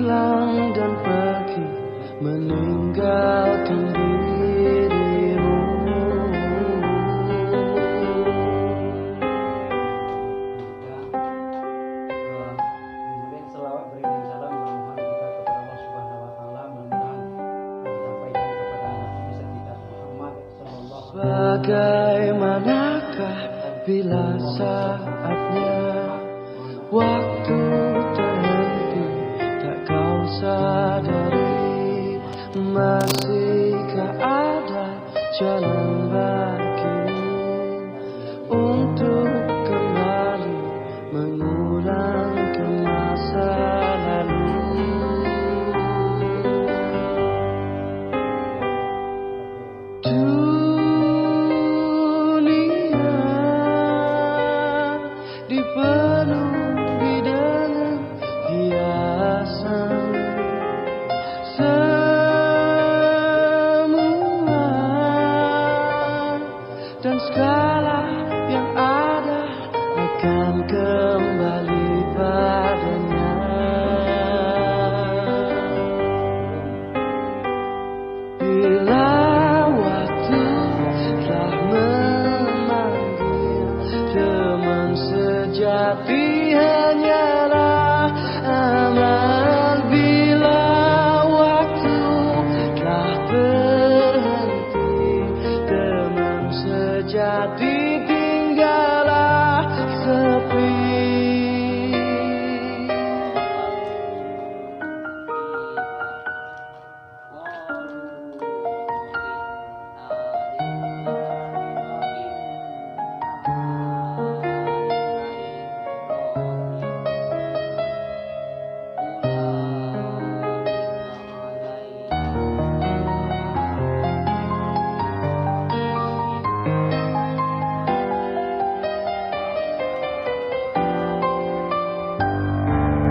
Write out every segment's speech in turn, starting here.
hilang dan pergi meninggalkan dirimu. Selawat beriring salam memohon kita kepada Allah Subhanahu wa taala, mudah-mudahan disampaikan kepada Nabi kita Muhammad sallallahu alaihi wasallam. Bagaimanakah bila saatnya waktu terhenti, tak kau sadari, masihkah ada jalan bagimu untuk kembali mengulang ke masa lalu. Dunia dipenuhi dengan hiasan, semua dan segala yang ada akan kembali padanya. Bila waktu telah memanggil, teman sejati hanyalah amal. Bila waktu telah berhenti, teman sejati tinggallah sepi.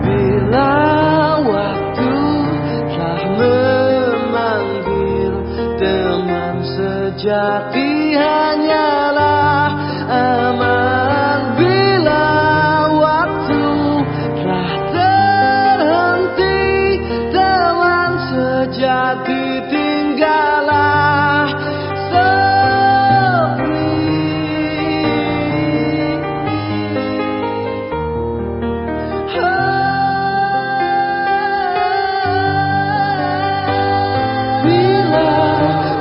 Bila waktu telah memanggil, teman sejati hanyalah aman. Bila waktu telah terhenti, teman sejati tinggallah sepi. Bila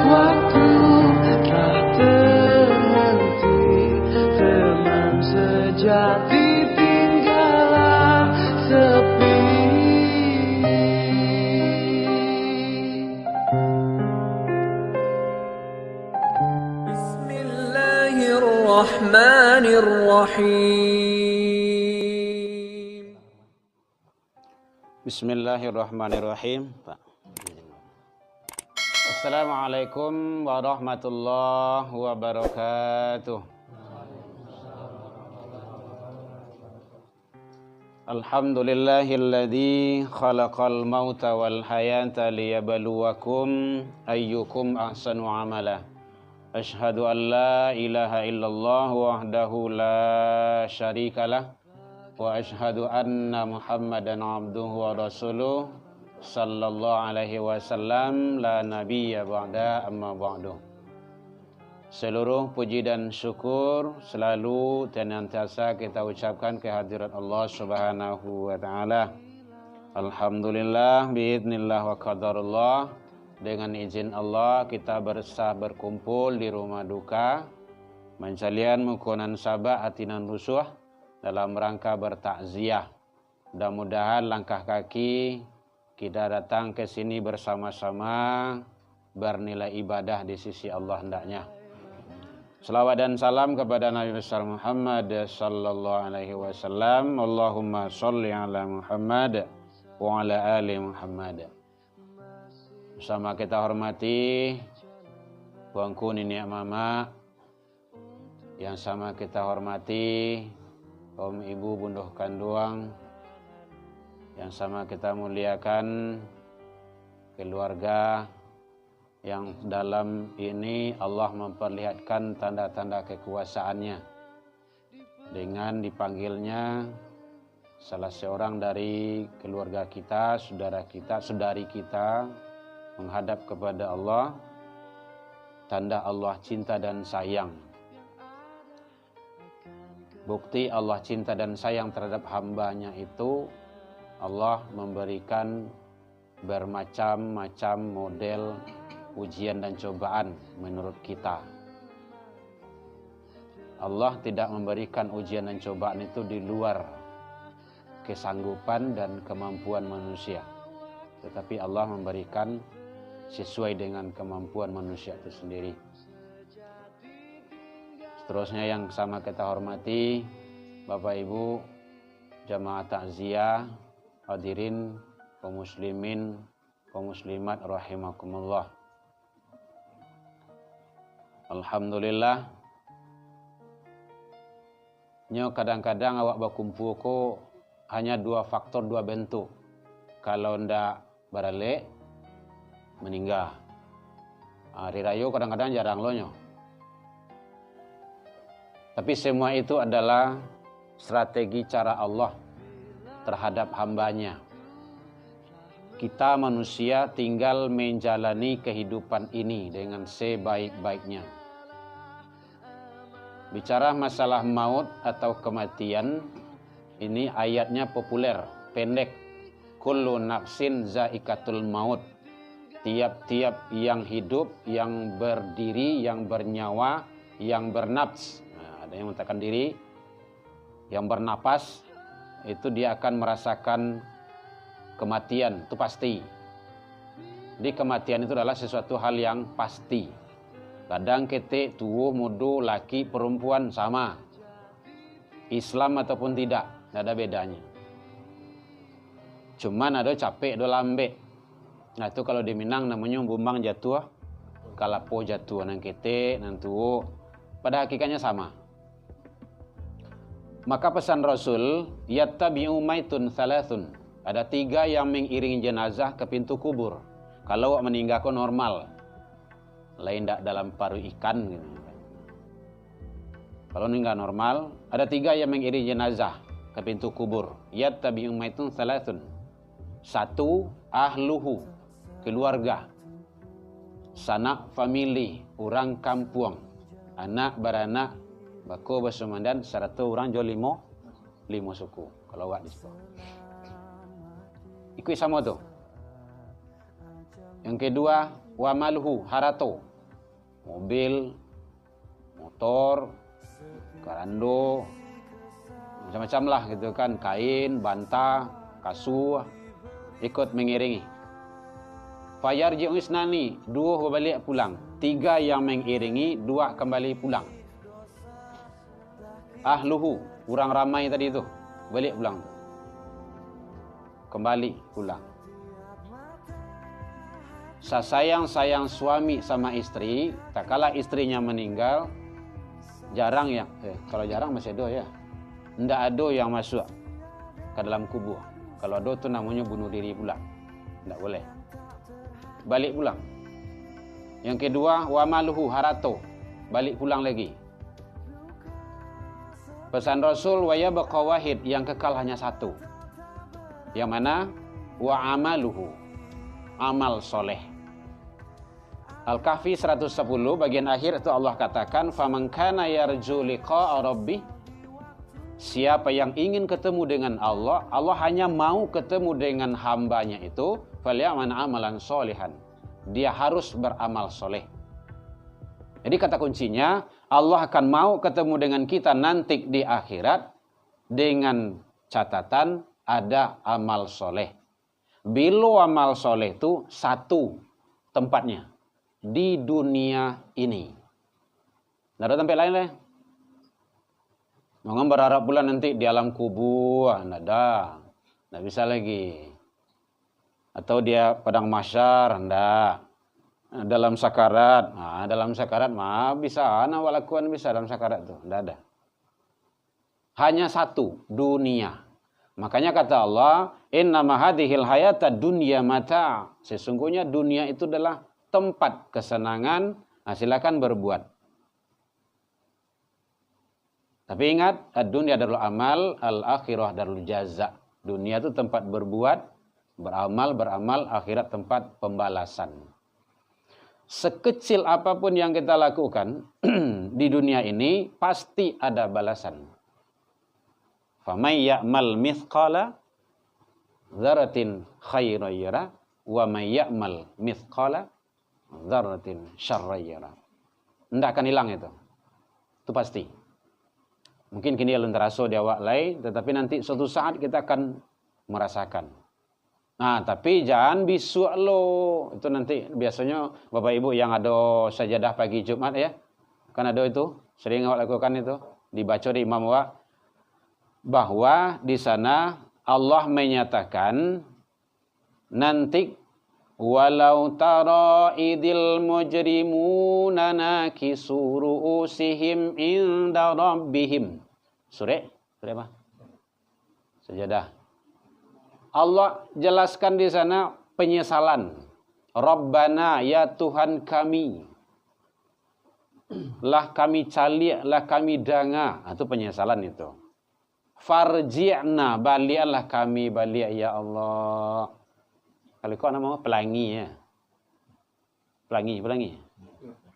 waktu telah terhenti, teman sejati tinggallah sepi. Bismillahirrahmanirrahim. Bismillahirrahmanirrahim. Assalamualaikum warahmatullahi wabarakatuh. Alhamdulillahilladzi khalaqal mauta wal hayata liyabluwakum ayyukum ahsanu amala. Asyhadu an la ilaha illallah wahdahu la syarikalah wa asyhadu anna Muhammadan abduhu wa rasuluh sallallahu alaihi wasallam la nabiyya ba'da amma ba'du. Seluruh puji dan syukur selalu senantiasa kita ucapkan kehadirat Allah Subhanahu wa taala. Alhamdulillah biidznillah wa qadarullah. Dengan izin Allah kita bersah berkumpul di rumah duka mencalian mukonan sabah atinan rusuh dalam rangka bertakziah. Mudah-mudahan langkah kaki kita datang ke sini bersama-sama bernilai ibadah di sisi Allah hendaknya. Selawat dan salam kepada Nabi besar Muhammad sallallahu alaihi wasallam. Allahumma sholli ala Muhammad wa ala ali Muhammad. Bersama kita hormati Puangku Nini Mama, yang sama kita hormati Om Ibu Bunduh Kanduang, yang sama kita muliakan keluarga yang dalam ini Allah memperlihatkan tanda-tanda kekuasaannya dengan dipanggilnya salah seorang dari keluarga kita, saudara kita, saudari kita menghadap kepada Allah, tanda Allah cinta dan sayang. Bukti Allah cinta dan sayang terhadap hambanya itu, Allah memberikan bermacam-macam model ujian dan cobaan menurut kita. Allah tidak memberikan ujian dan cobaan itu di luar kesanggupan dan kemampuan manusia, tetapi Allah memberikan sesuai dengan kemampuan manusia itu sendiri. Seterusnya yang sama kita hormati Bapak Ibu jamaah takziah, hadirin kaum muslimin, kaum muslimat rahimakumullah. Alhamdulillah, nyo kadang-kadang awak berkumpul ko hanya dua faktor, dua bentuk. Kalau ndak barale meninggal. Hari raya kadang-kadang jarang lo nyo. Tapi semua itu adalah strategi cara Allah terhadap hambanya. Kita manusia tinggal menjalani kehidupan ini dengan sebaik-baiknya. Bicara masalah maut atau kematian, ini ayatnya populer, pendek. Kullu nafsin zaikatul maut. Tiap-tiap yang hidup, yang berdiri, yang bernyawa, yang bernafs. Nah, ada yang mengatakan diri, yang bernapas, itu dia akan merasakan kematian, itu pasti. Di kematian itu adalah sesuatu hal yang pasti. Kadang ketik, tua, muda, laki, perempuan sama. Islam ataupun tidak, tidak ada bedanya. Cuman ada capek, ada lambe. Nah itu kalau di Minang namanya bumbang jatuh, kalapo jatuh, nang ketik, nang tua. Pada hakikatnya sama. Maka pesan Rasul, yattabi'u maitun thalathun. Ada 3 yang mengiringi jenazah ke pintu kubur. Kalau meninggal kok normal. Lain tak dalam paru ikan gitu. Kalau meninggal normal, ada 3 yang mengiringi jenazah ke pintu kubur. Yattabi'u maitun thalathun. 1, ahluhu, keluarga. Sanak famili, orang kampung. Anak beranak, bako bersumandan, serta orang jo limo suku. Kalau awak di situ. Ikut sama tu. Yang kedua, wa malhu, harato. Mobil, motor, karando, macam-macam lah gitu kan, kain, banta, kasur, ikut mengiringi. Fayarji'u isnani, 2 balik pulang. 3 yang mengiringi, 2 kembali pulang. Ahluhu, orang ramai tadi itu, balik pulang. Kembali pulang. Sayang-sayang suami sama istri, tak kala istrinya meninggal, jarang ya, kalau jarang masih ada ya. Ndak ada yang masuk ke dalam kubur. Kalau ada tu namanya bunuh diri pula. Ndak boleh. Balik pulang. Yang kedua, wa maluhu, harato. Balik pulang lagi. Pesan Rasul, wa yabqa wahid, yang kekal hanya 1. Yang mana? Wa amaluhu, amal soleh. Al-Kahfi 110 bagian akhir itu Allah katakan, faman kana yarju liqa'a rabbih, siapa yang ingin ketemu dengan Allah, Allah hanya mau ketemu dengan hambanya itu, falyaman amalan solihan, dia harus beramal soleh. Jadi kata kuncinya, Allah akan mau ketemu dengan kita nanti di akhirat dengan catatan ada amal soleh. Bila amal soleh itu 1 tempatnya di dunia ini. Tidak ada tempat lain lah. Jangan berharap pula nanti di alam kubur, tidak ada. Tidak bisa lagi. Atau dia padang mahsyar, tidak. Dalam sakarat, dalam sakarat mah bisa, walakuan bisa dalam sakarat itu, tidak ada. Hanya 1, dunia. Makanya kata Allah, innama hadhil hayata dunya mata. Sesungguhnya dunia itu adalah tempat kesenangan. Nah, silakan berbuat. Tapi ingat, dunia darul amal, al-akhirah darul jaza. Dunia itu tempat berbuat, beramal, akhirat tempat pembalasan. Sekecil apapun yang kita lakukan di dunia ini, pasti ada balasan. Faman ya'mal mithqala dzarratin khairan yara wa may ya'mal mithqala dzarratin syarran yara. Tidak akan hilang itu. Itu pasti. Mungkin kini alun teraso di awak lain, tetapi nanti suatu saat kita akan merasakan. Nah, tapi jangan bisu lo. Itu nanti biasanya Bapak Ibu yang ada sajadah pagi Jumat ya. Kan ada itu, sering awak lakukan itu, dibaca di imam awak bahwa di sana Allah menyatakan nanti walau tara idil mujrimuna nakisu ru'usihim inda rabbihim. Surah apa? Sajadah. Allah jelaskan di sana penyesalan. Rabbana ya Tuhan kami. Lah kami calik, lah kami danga. Itu penyesalan itu. Farji'na, balianlah kami balik ya Allah. Kalau kau nama pelangi ya.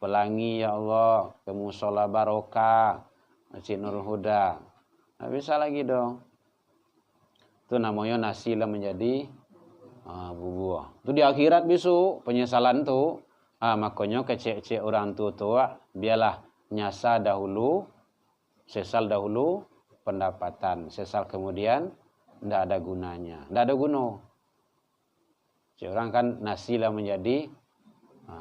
Pelangi ya Allah, ke musola barokah, Masjid Nurul Huda. Nah, bisa lagi dong. Itu namanya nasilah menjadi bubur. Itu di akhirat besok penyesalan tuh. Makanya kecek-cek orang tua biarlah nyasa dahulu, sesal dahulu pendapatan, sesal kemudian tidak ada gunanya, tidak ada guna. Orang kan nasilah menjadi,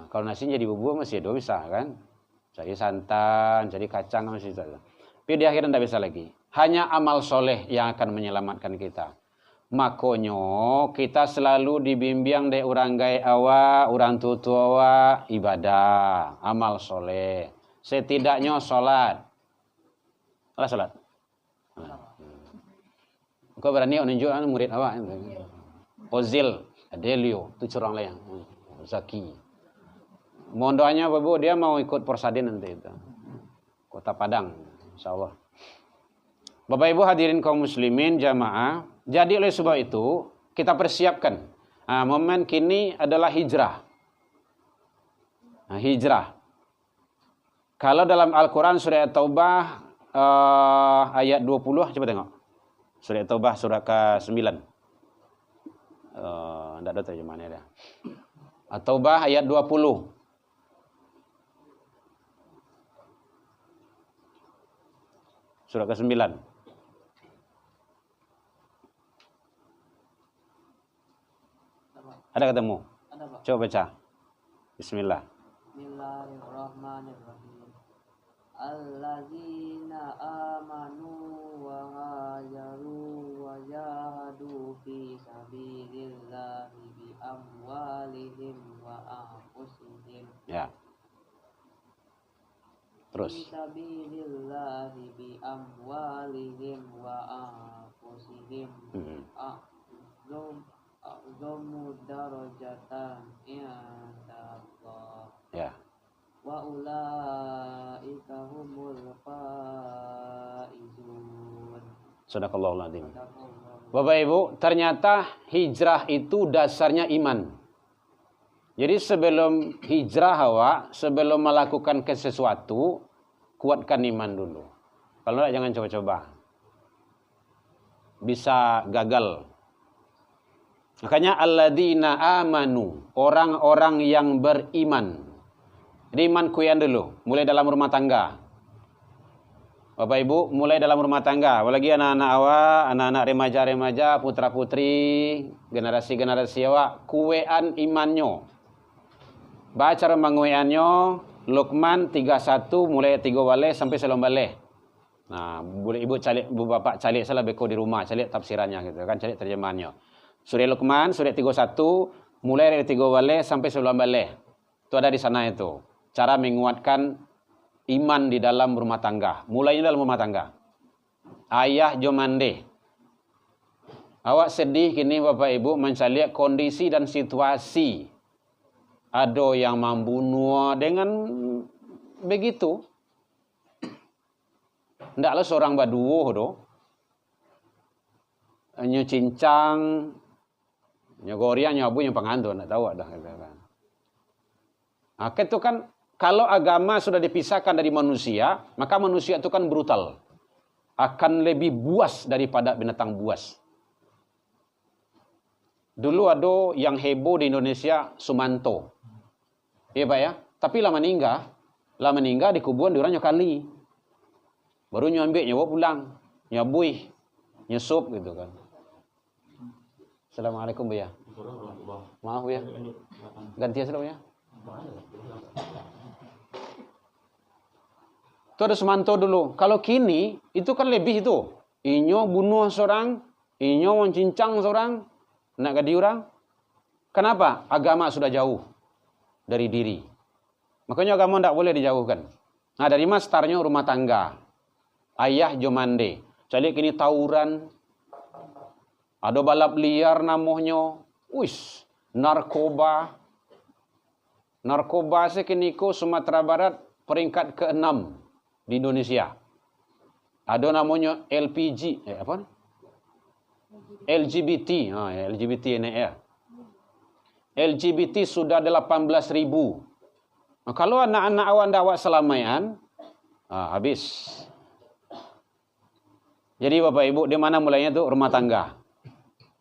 kalau nasi jadi bubur masih ada bisa kan, jadi santan, jadi kacang masih bisa. Tapi di akhirat tidak bisa lagi. Hanya amal soleh yang akan menyelamatkan kita. Makanya kita selalu dibimbing dari orang gaya awak, orang tua awak, ibadah, amal soleh. Setidaknya sholat. Alah sholat. Kau berani menunjukkan murid awak. Ozil, Adelio, itu curang lah yang Zaki. Mohon doanya Bapak, dia mau ikut Porsadin nanti itu. Kota Padang, insya Allah. Bapak Ibu hadirin kaum muslimin jamaah. Jadi oleh sebab itu kita persiapkan. Momen kini adalah hijrah. Hijrah. Kalau dalam Al-Quran surah At-Taubah ayat 20, coba tengok. Surah At-Taubah surah ke-9. Tidak ada terjemahannya dia. At-Taubah ayat 20. Surah ke-9. Ada ketemu? Ada, Pak. Coba baca. Bismillah. Bismillahirrahmanirrahim. Alladzina amanu wa hajaru wa jahadu fi sabilillahi bi amwalihim wa anfusihim. Ya. Terus. Fi sabilillahi bi amwalihim wa anfusihim. A'zamu darajatan inda Allah. Ya. Wa ulaika humul faizun. Sadaqallahul adzim. Bapak Ibu, ternyata hijrah itu dasarnya iman. Jadi sebelum hijrah awak, sebelum melakukan sesuatu, kuatkan iman dulu. Kalau tidak jangan coba-coba. Bisa gagal. Makanya alladzina amanu, orang-orang yang beriman. Jadi iman kuyan dulu, mulai dalam rumah tangga. Bapak Ibu, mulai dalam rumah tangga. Apalagi anak-anak awak, anak-anak remaja-remaja, putra-putri, generasi-generasi awak, kuean imannya. Baca rembang kueannya, Luqman 31 mulai 3 balik sampai 9 balik. Nah, boleh ibu calik, ibu bapak calik salah beko di rumah, calik tafsirannya gitu kan, calik terjemahannya. Surah Luqman, surah 31, mulai dari 3 balik sampai 9 balik. Itu ada di sana itu. Cara menguatkan iman di dalam rumah tangga. Mulainya dalam rumah tangga. Ayah jomande. Awak sedih kini Bapak Ibu mencari kondisi dan situasi. Ada yang membunuh dengan begitu. Ndaklah seorang baduo do. Nyo cincang, nyo goria, nyo abu, nyo pengantin, ndak tahu dah kata kan. Nah, itu kan kalau agama sudah dipisahkan dari manusia, maka manusia itu kan brutal. Akan lebih buas daripada binatang buas. Dulu ada yang heboh di Indonesia, Sumanto. Iya Pak ya? Tapi lah meninggal di kuburan diorang kali. Baru nyambil nyawa pulang, nyabui, nyusup gitu kan. Assalamualaikum Bu ya. Maaf Bu ya. Gantian sudah Bu ya. Itu ada Sumanto dulu. Kalau kini itu kan lebih itu. Inyo bunuh seorang, inyo mencincang seorang, nak gadi orang. Kenapa? Agama sudah jauh dari diri. Makanya agama tidak boleh dijauhkan. Nah, dari mana startnya rumah tangga? Ayah jomande. Jadi kini tawuran. Ada balap liar namanya. Wis, narkoba. Narkoba sekini ko Sumatera Barat peringkat ke-6 di Indonesia. Ada namanya LPG, apa? LGBT, LGBT ini ya. LGBT sudah 18.000. Nah, kalau anak-anak awak ndak selamaian, habis. Jadi Bapak Ibu, di mana mulainya tuh rumah tangga.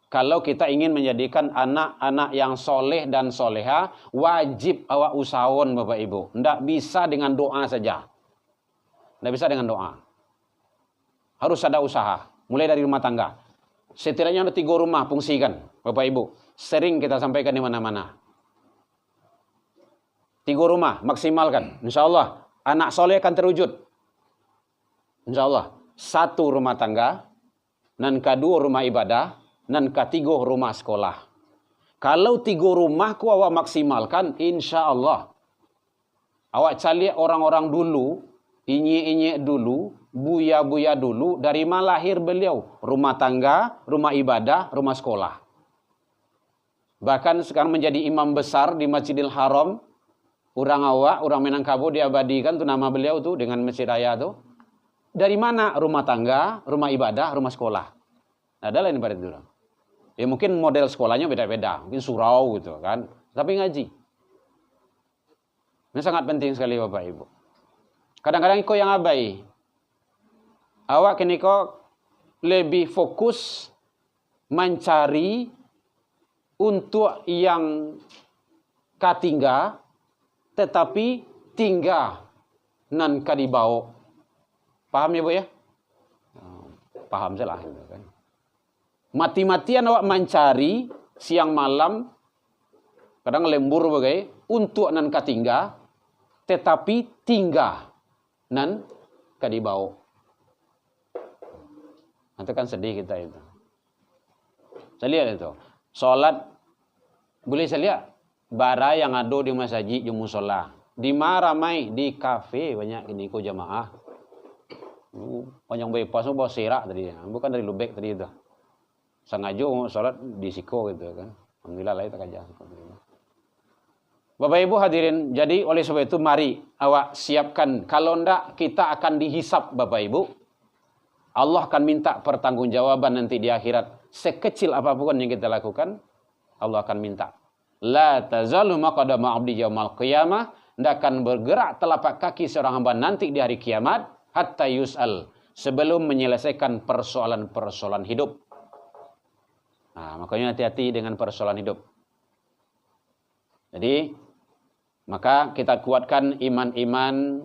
Kalau kita ingin menjadikan anak-anak yang soleh dan soleha, wajib awak usahawan Bapak Ibu. Ndak bisa dengan doa saja. Ndak bisa dengan doa. Harus ada usaha. Mulai dari rumah tangga. Setidaknya ada 3 rumah fungsikan, Bapak Ibu. Sering kita sampaikan di mana-mana. 3 rumah maksimalkan. Insya Allah anak soleh akan terwujud. Insya Allah. 1 rumah tangga, dan 2 rumah ibadah, dan 3 rumah sekolah. Kalau 3 rumah ku awak maksimalkan, insya Allah. Awak cari orang-orang dulu, inye-inye dulu, buya-buya dulu, dari mana lahir beliau? Rumah tangga, rumah ibadah, rumah sekolah. Bahkan sekarang menjadi imam besar di Masjidil Haram, orang awak, orang Minangkabau diabadikan tuh nama beliau tuh dengan Masjid Raya tuh. Dari mana? Rumah tangga, rumah ibadah, rumah sekolah. Ada lain pada itu. Ya mungkin model sekolahnya beda-beda, mungkin surau gitu kan. Tapi ngaji. Ini sangat penting sekali Bapak Ibu. Kadang-kadang kau yang abai. Awak kini kau lebih fokus mencari untuk yang katingga, tetapi tinggal nan kadibau. Paham ya Bu ya? Paham salah gitu kan. Mati-matian awak mencari siang malam, kadang lembur bagai untuk nan katingga, tetapi tinggal nan kadibau. Itu kan sedih kita itu. Saya lihat itu. Salat boleh saya lihat bara yang ada di masjid di musola. Di mana ramai di kafe banyak ini ko jamaah. Yang bypass bawa serak tadi, bukan dari Lubek tadi itu. Sengaja sholat di Siko gitu kan. Alhamdulillah lah itu aja. Bapak Ibu hadirin, jadi oleh sebab itu mari awak siapkan. Kalau ndak kita akan dihisap Bapak Ibu. Allah akan minta pertanggungjawaban nanti di akhirat. Sekecil apapun yang kita lakukan, Allah akan minta. La tazalu maqadama 'abdi yaumal qiyamah, ndak akan bergerak telapak kaki seorang hamba nanti di hari kiamat. Hatta yus'al, sebelum menyelesaikan persoalan-persoalan hidup. Nah, makanya hati-hati dengan persoalan hidup. Jadi, maka kita kuatkan iman-iman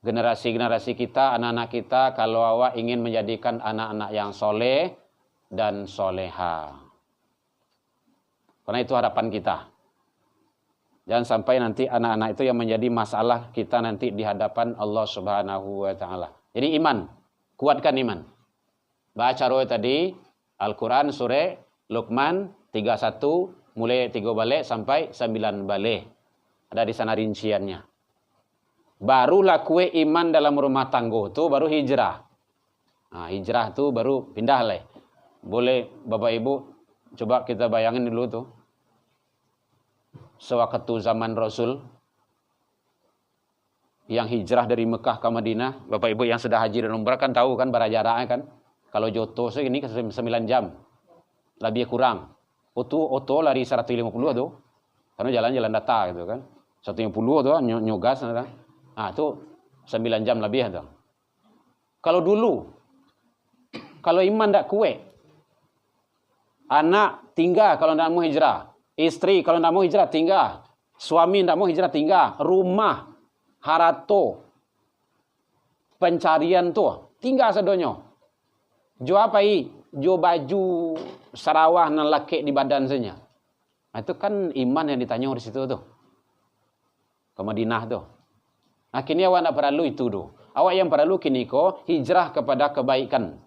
generasi-generasi kita, anak-anak kita, kalau awak ingin menjadikan anak-anak yang soleh dan soleha. Karena itu harapan kita. Jangan sampai nanti anak-anak itu yang menjadi masalah kita nanti di hadapan Allah Subhanahu wa taala. Jadi iman, kuatkan iman. Baca roh tadi Al-Qur'an surah Luqman 31 mulai 3 balik sampai 9 balik. Ada di sana rinciannya. Barulah kue iman dalam rumah tangga itu baru hijrah. Nah, hijrah itu baru pindah lah. Boleh Bapak Ibu coba kita bayangin dulu tuh. Sewaktu zaman Rasul, yang hijrah dari Mekah ke Madinah, Bapak Ibu yang sudah haji dan umrah kan tahu kan bara jaraknya kan. Kalau Joto ini 9 jam. Lebih kurang. Oto lari 150 tuh. Karena jalan-jalan data gitu kan. 150 tuh nyogas. Nah itu 9 jam lebih tuh. Kalau dulu, kalau iman tak kue, anak tinggal kalau tidak mau hijrah. Istri kalau tidak mau hijrah tinggal. Suami tidak mau hijrah tinggal. Rumah, harato, pencarian tuh tinggal sedonyo. Jo apa i? Jo baju sarawah nan laki di badan saja. Nah, itu kan iman yang ditanya di situ tuh. Ke Madinah tuh. Nah, kini awak tidak perlu itu tuh. Awak yang perlu kini ko hijrah kepada kebaikan.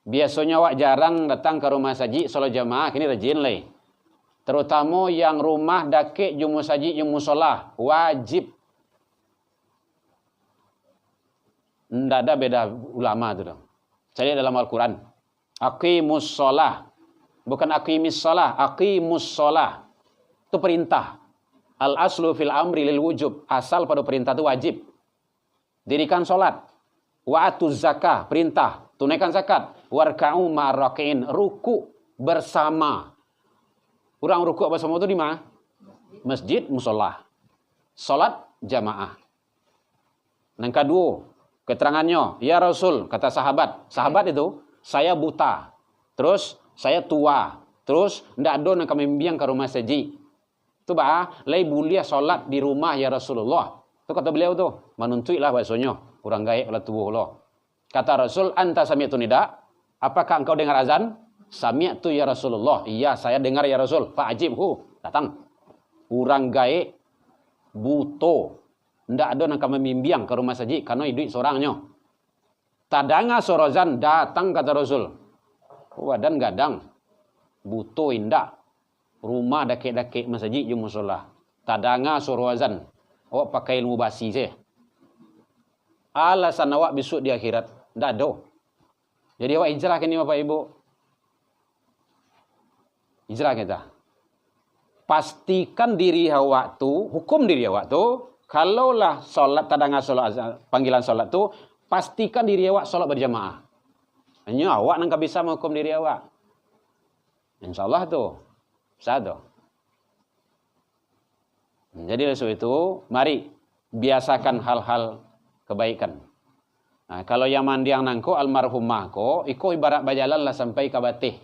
Biasanya awak jarang datang ke rumah saji solat jamaah, kini rajin leh. Terutama yang rumah dakik jumu saji jumu solah wajib. Tidak ada beda ulama tu. Saya dalam Al-Quran. Aqimus sholah. Bukan aqimis sholah. Aqimus sholah. Itu perintah. Al-aslu fil amri lil wujub. Asal pada perintah itu wajib. Dirikan sholat. Wa'atuz zakah. Perintah. Tunaikan zakat. Warka'u ma'arraki'in. Ruku bersama. Orang ruku bersama itu di mana? Masjid, musolah. Sholat jamaah. Yang kedua. Keterangannya, ya Rasul, kata sahabat. Sahabat itu, saya buta. Terus, saya tua. Terus, tidak ada yang kami bimbing ke rumah saji. Itu lay bulia solat di rumah ya Rasulullah. Itu kata beliau tuh, menuntuilah bahasanya. Kurang gaik oleh tubuh lo. Kata Rasul, anta sami'tu nida. Apakah engkau dengar azan? Sami'tu ya Rasulullah. Iya, saya dengar ya Rasul. Fa'ajibhu. Datang. Kurang gaik, buto. Tidak ada yang kami membiang ke rumah saji karena hidup seorangnya. Tadanga sorozan datang kata Rasul. Wadan gadang. Buto indah. Rumah dakik-dakik masjid di musola. Tadanga sorozan. Awak pakai ilmu basi sih. Alasan awak besok di akhirat. Tidak ada. Jadi awak hijrah kini Bapak Ibu. Hijrah kita. Pastikan diri awak tu. Hukum diri awak tu. Kalaulah solat tadanga solat panggilan solat tu pastikan diri awak solat berjamaah. Hanya awak nang bisa menghukum diri awak. Insyaallah tu. Satu. Jadi oleh sebab itu mari biasakan hal-hal kebaikan. Nah, kalau yang mandiang nangko almarhumah ko iko ibarat bajalan lah sampai ke batih.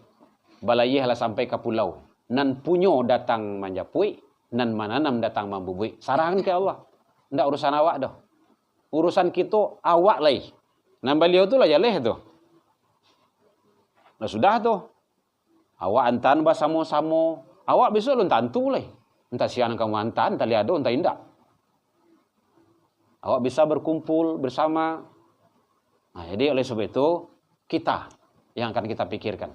Balayih lah sampai ke pulau. Nan punyo datang manjapui, nan mananam datang mambubui. Sarahan ke Allah. Tidak urusan awak dah. Urusan kita awak lah. Nah beliau tu lah jaleh tu. Nah sudah tu. Awak antan bersama-sama. Awak besok lu tantu lah. Entah siang kamu antan, entah liado, entah indah. Awak bisa berkumpul bersama. Nah jadi oleh sebab itu kita yang akan kita pikirkan.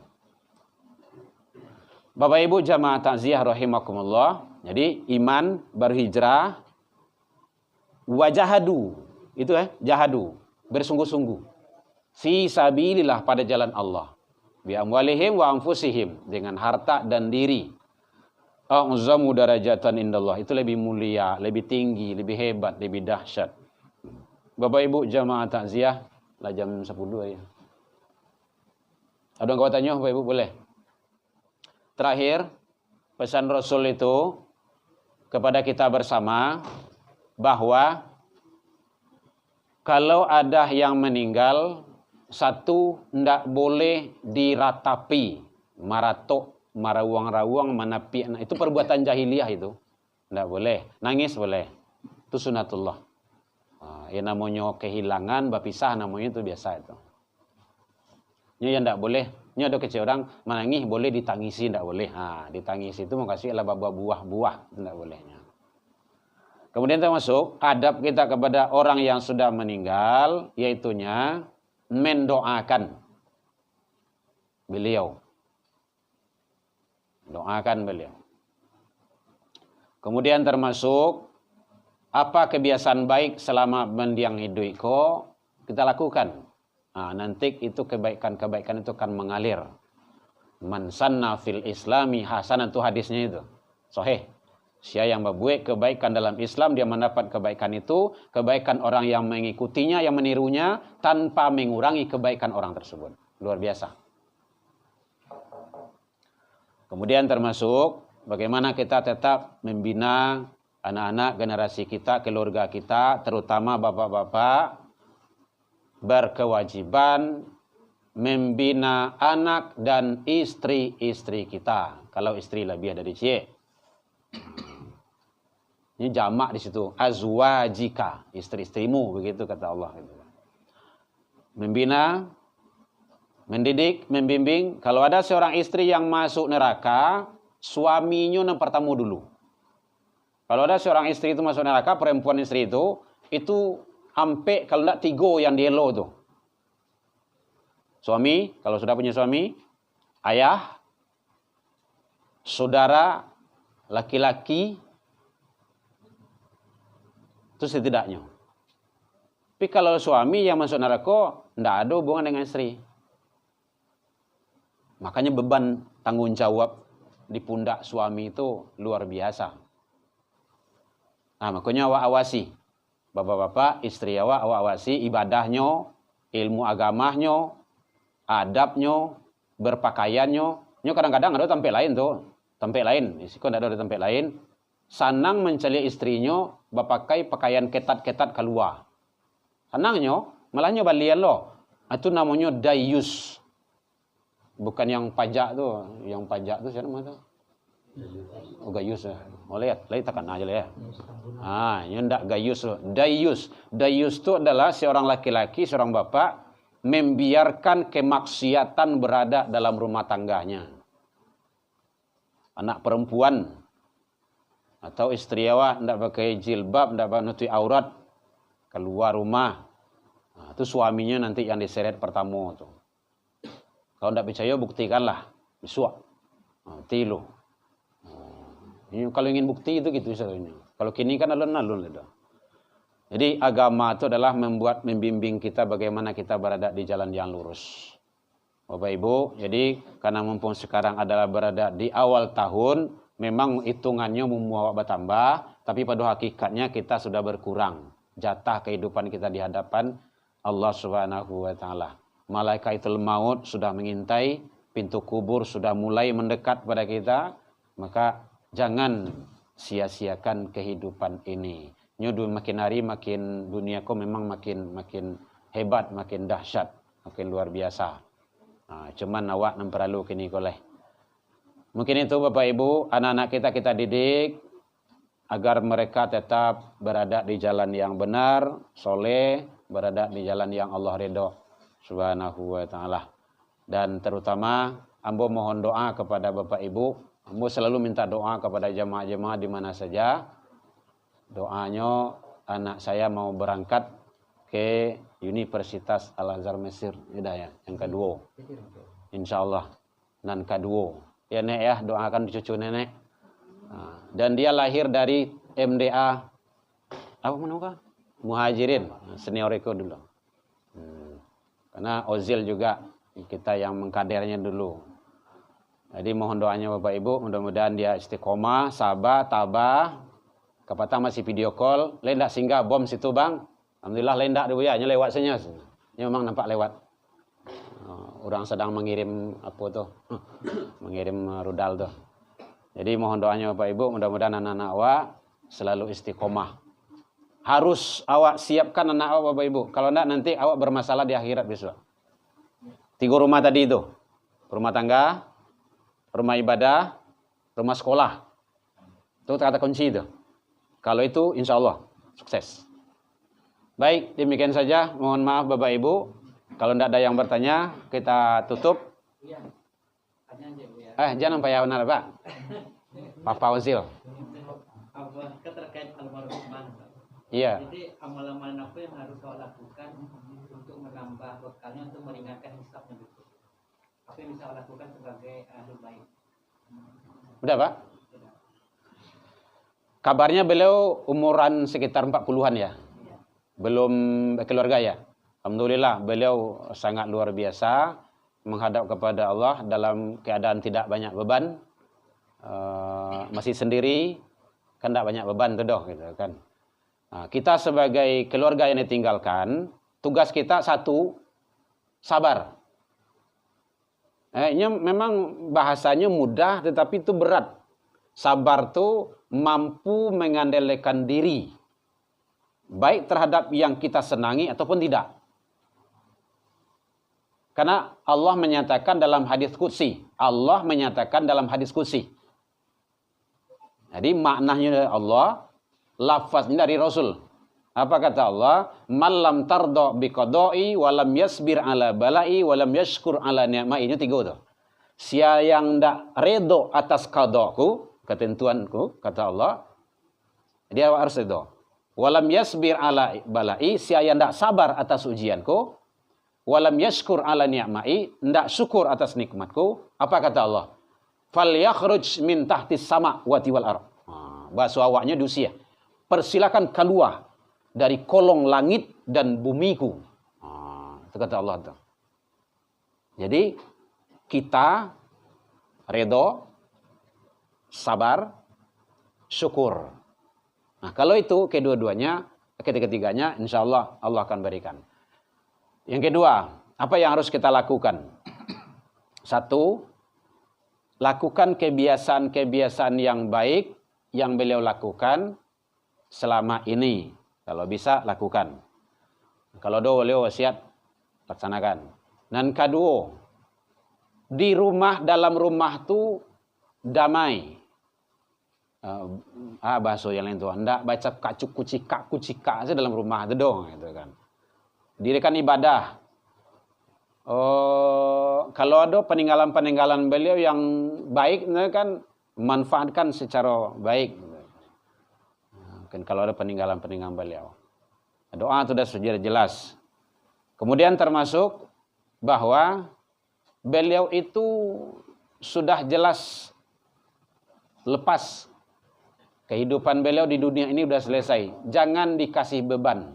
Bapak Ibu jamaah takziah rahimakumullah. Jadi iman berhijrah. Wajahadu, itu jahadu, bersungguh-sungguh. Fi sabilillah pada jalan Allah. Bi amwalihim wa anfusihim, dengan harta dan diri. A'zamu darajatan indallah, itu lebih mulia, lebih tinggi, lebih hebat, lebih dahsyat. Bapak Ibu jamaah takziah, lah jam 10 ya. Ada yang kau tanya Bapak Ibu boleh? Terakhir, pesan Rasul itu kepada kita bersama bahwa kalau ada yang meninggal, satu ndak boleh diratapi, maratok, marawang-rawang, manapi. Nah, itu perbuatan jahiliyah itu. Ndak boleh. Nangis boleh. Itu sunatullah. Ya namanya kehilangan, berpisah namanya itu biasa itu. Ini yang ndak boleh. Ini ada kecil orang menangis boleh ditangisi, ndak boleh. Ditangisi itu mau kasih lah buah-buah, ndak bolehnya. Kemudian termasuk adab kita kepada orang yang sudah meninggal, yaitunya mendoakan beliau. Doakan beliau. Kemudian termasuk apa kebiasaan baik selama mendiang hidup kita lakukan. Nanti itu kebaikan-kebaikan itu akan mengalir. Man sanna fil islami hasanah, itu hadisnya itu. Sahih. Siapa yang berbuat kebaikan dalam Islam, dia mendapat kebaikan itu, kebaikan orang yang mengikutinya, yang menirunya, tanpa mengurangi kebaikan orang tersebut. Luar biasa. Kemudian termasuk bagaimana kita tetap membina anak-anak generasi kita, keluarga kita, terutama bapak-bapak, berkewajiban membina anak dan istri-istri kita. Kalau istri lebih dari C. Ini jamak di situ, azwajika, istri-istrimu, begitu kata Allah. Membina, mendidik, membimbing. Kalau ada seorang istri yang masuk neraka, suaminya yang pertama dulu. Kalau ada seorang istri itu masuk neraka, perempuan istri itu ampe kalau tidak 3 yang dielo tuh. Suami, kalau sudah punya suami, ayah, saudara, laki-laki, itu setidaknya. Tapi kalau suami yang masuk neraka, tidak ada hubungan dengan istri. Makanya beban tanggung jawab di pundak suami itu luar biasa. Nah, makanya awak awasi. Bapak-bapak, istri awak awasi ibadahnya, ilmu agamanya, adabnya, berpakaiannya. Nyo kadang-kadang ada tempat lain tuh. Tempat lain. Isiko tidak ada tempat lain. Sanang mencari istrinya berpakai pakaian ketat-ketat keluar. Senangnya, malahnya balian loh. Itu namanya dayus. Bukan yang pajak tuh. Yang pajak tuh siapa namanya tuh? Oh, gayus ya. Oh, lihat tekan aja lah ya. Ini ndak gayus loh. Dayus. Dayus itu adalah seorang laki-laki, seorang bapak membiarkan kemaksiatan berada dalam rumah tangganya. Anak perempuan atau istri awak tidak pakai jilbab, tidak menutupi aurat, keluar rumah. Nah, itu suaminya nanti yang diseret pertama tuh. Kalau tidak percaya buktikanlah, besok. Nanti lo. Ini kalau ingin bukti itu gitu misalnya. Kalau kini kan alun-alun sudah. Jadi agama itu adalah membimbing kita bagaimana kita berada di jalan yang lurus. Bapak Ibu, jadi karena mumpung sekarang adalah berada di awal tahun, memang hitungannya membawa bertambah, tapi pada hakikatnya kita sudah berkurang. Jatah kehidupan kita di hadapan Allah Subhanahu wa taala. Malaikatul maut sudah mengintai, pintu kubur sudah mulai mendekat pada kita, maka jangan sia-siakan kehidupan ini. Nyodu makin hari makin duniaku memang makin hebat, makin dahsyat, makin luar biasa. Cuman awak nem perlu kini koleh. Mungkin itu Bapak Ibu, anak-anak kita didik agar mereka tetap berada di jalan yang benar, soleh, berada di jalan yang Allah ridho Subhanahu wa taala. Dan terutama ambo mohon doa kepada Bapak Ibu, ambo selalu minta doa kepada jemaah-jemaah di mana saja. Doanya anak saya mau berangkat ke Universitas Al-Azhar Mesir, ya, yang kedua. Insyaallah. Dan kedua. Ya Nek ya, doakan cucu nenek. Dan dia lahir dari MDA apa menurut Muhajirin, senioriku dulu. Karena Ozil juga kita yang mengkadernya dulu. Jadi mohon doanya Bapak Ibu, mudah-mudahan dia istiqomah, sabar, tabah. Kapata masih video call, lendak singgah bom situ bang. Alhamdulillah lendak dulu ya, lewat saja. Ini memang nampak lewat. Orang sedang mengirim apa tuh, mengirim rudal tuh. Jadi mohon doanya Bapak Ibu, mudah-mudahan anak-anak awak selalu istiqomah. Harus awak siapkan anak awak Bapak Ibu. Kalau enggak nanti awak bermasalah di akhirat besok. 3 rumah tadi itu. Rumah tangga, rumah ibadah, rumah sekolah. Itu kata kunci itu. Kalau itu insya Allah sukses. Baik, demikian saja. Mohon maaf Bapak Ibu. Kalau tidak ada yang bertanya, kita tutup. Jangan payah benar Pak. Pak Fauzil. Terkait almarhum. Iya. Jadi amalan apa yang harus kau lakukan untuk menambah bekalnya untuk meringankan hisabnya itu? Apa yang bisa kau lakukan sebagai ahli baik? Udah Pak? Kabarnya beliau umuran sekitar 40-an ya. Belum keluarga ya. Alhamdulillah beliau sangat luar biasa menghadap kepada Allah dalam keadaan tidak banyak beban. Masih sendiri. kan tidak banyak beban tuh doh gitu kan. Nah, kita sebagai keluarga yang ditinggalkan, tugas kita satu, sabar. Ini memang bahasanya mudah tetapi itu berat. Sabar tuh mampu mengandalkan diri, baik terhadap yang kita senangi ataupun tidak. Karena Allah menyatakan dalam hadis qudsi. Allah menyatakan dalam hadis qudsi. Jadi maknanya dari Allah, lafaznya dari Rasul. Apa kata Allah? Malam tardo biqadai walam yasbir ala balai walam yashkur ala ni'mai. Ini 3 tuh. Siapa yang tidak redo atas qadaku, ketentuanku, kata Allah, dia harus redo. Walam yasbir ala balai, siapa yang tidak sabar atas ujianku, walam yashkur ala ni'mai, tidak syukur atas nikmatku, apa kata Allah? Fal yakhruj min tahtis sama wati wal ard. Bahasa awaknya diusia. Persilakan keluar dari kolong langit dan bumiku. Itu kata Allah. Jadi kita redo, sabar, syukur. Nah, kalau itu kedua-duanya, ketiga-tiganya, insya Allah Allah akan berikan. Yang kedua, apa yang harus kita lakukan? 1, lakukan kebiasaan-kebiasaan yang baik yang beliau lakukan selama ini. Kalau bisa, lakukan. Kalau beliau wasiat, laksanakan. Dan kedua, di rumah, dalam rumah itu damai. Bahasa yang lain itu, hendak baca kucika saja dalam rumah itu dong, gitu kan. Dirikan ibadah. Kalau ada peninggalan-peninggalan beliau yang baik, kan manfaatkan secara baik. Kan kalau ada peninggalan-peninggalan beliau, doa itu sudah jelas. Kemudian termasuk bahwa beliau itu sudah jelas lepas. Kehidupan beliau di dunia ini sudah selesai. Jangan dikasih beban.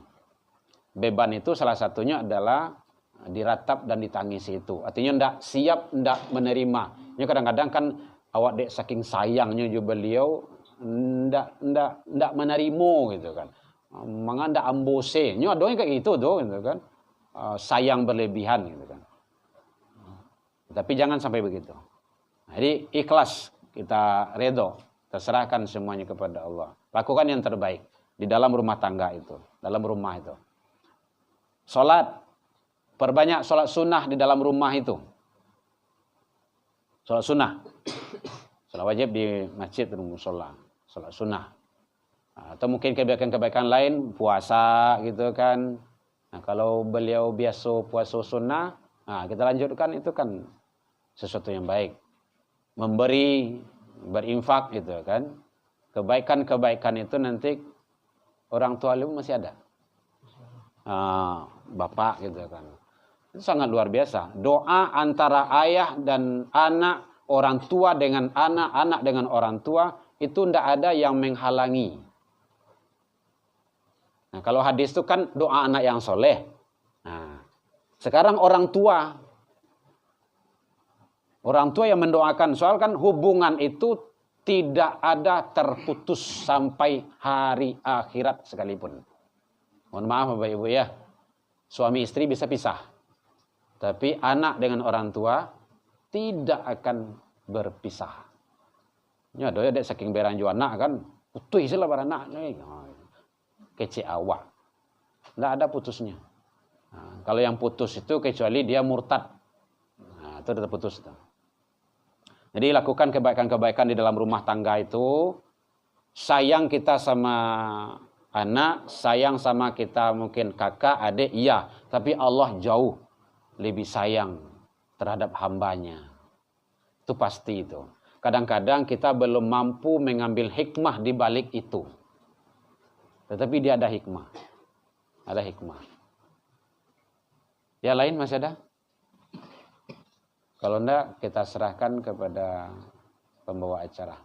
Beban itu salah satunya adalah diratap dan ditangisi itu. Artinya tidak siap, tidak menerima. Ya, kadang-kadang kan awak dek saking sayangnya juga beliau tidak menerima gitu kan. Manga ndak ambose. Nya ada yang kayak gitu tuh gitu kan. Sayang berlebihan gitu kan. Tapi jangan sampai begitu. Jadi ikhlas, kita redo, terserahkan semuanya kepada Allah. Lakukan yang terbaik di dalam rumah tangga itu, dalam rumah itu. Salat, perbanyak salat sunnah di dalam rumah itu. Salat sunnah. Salat wajib di masjid dan musola. Salat sunnah. Atau mungkin kebaikan-kebaikan lain, puasa gitu kan. Nah, kalau beliau biasa puasa sunnah, kita lanjutkan, itu kan sesuatu yang baik. Memberi, berinfak gitu kan. Kebaikan-kebaikan itu nanti orang tua lu masih ada. Bapak gitu kan. Itu sangat luar biasa. Doa antara ayah dan anak, orang tua dengan anak, anak dengan orang tua, itu tidak ada yang menghalangi. Nah, kalau hadis itu kan doa anak yang soleh. Nah, sekarang orang tua yang mendoakan, soal kan hubungan itu tidak ada terputus sampai hari akhirat sekalipun. Mohon maaf Bapak Ibu ya, suami istri bisa pisah, tapi anak dengan orang tua tidak akan berpisah. Ini ada ya dek saking beranju anak kan, putus lah para anak nih, kece awak, tidak ada putusnya. Nah, kalau yang putus itu kecuali dia murtad, nah, itu tetap putus. Jadi lakukan kebaikan-kebaikan di dalam rumah tangga itu. Sayang kita sama anak, sayang sama kita mungkin kakak, adik, iya. Tapi Allah jauh lebih sayang terhadap hambanya. Itu pasti itu. Kadang-kadang kita belum mampu mengambil hikmah di balik itu. Tetapi dia ada hikmah. Ada hikmah. Ya lain masih ada? Kalau enggak, kita serahkan kepada pembawa acara.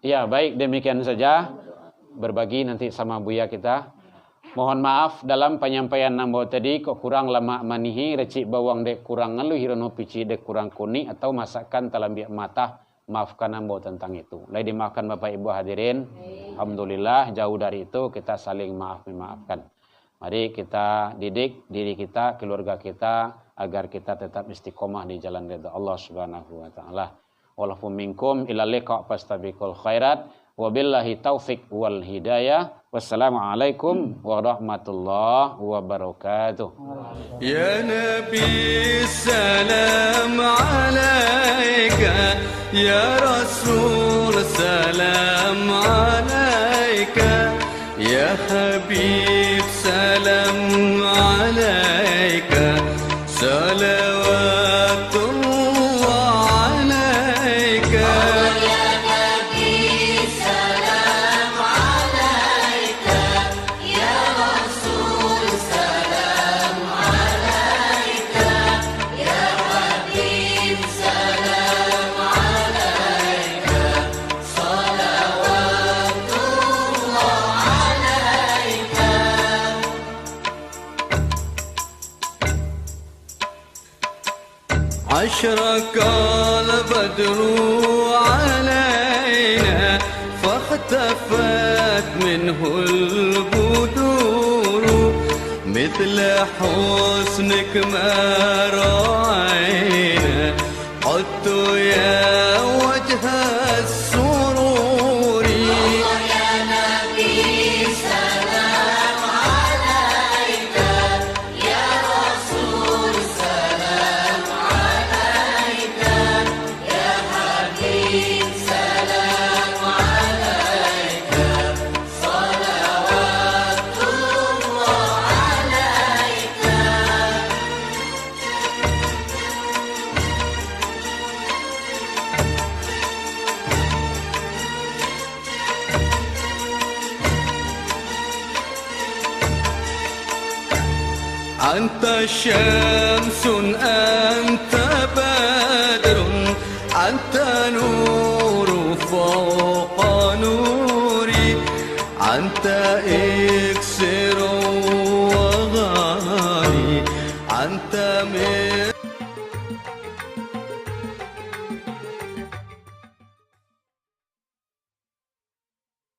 Ya, baik, demikian saja. Berbagi nanti sama Buya kita. Mohon maaf dalam penyampaian nambo tadi kok kurang lama manihi recik bawang dek kurang ngalu hirono pici dek kurang kuning atau masakan talambiak mata. Maafkan nambo tentang itu. Lai dimaafkan Bapak Ibu hadirin. Alhamdulillah jauh dari itu kita saling memaafkan. Mari kita didik diri kita, keluarga kita agar kita tetap istiqomah di jalan ridha Allah Subhanahu wa taala. Wallahu minkum ila liqa fastabiqul khairat wabillahi taufik wal hidayah. Wassalamualaikum warahmatullahi wabarakatuh. Ya Nabi salam alaika, ya Rasul salam alaika, ya Habib salam alaika, salawatullah alaika. أشرق البدر علينا فاختفت منه البدور مثل حسنك ما رأينا قدت يا وجه السرور. يا نبي سلام عليك، يا رسول سلام عليك، يا حبيب سلام عليك، صلوات الله عليك. أنت شمس أنت بدر أنت نور فوق نوري أنت إكس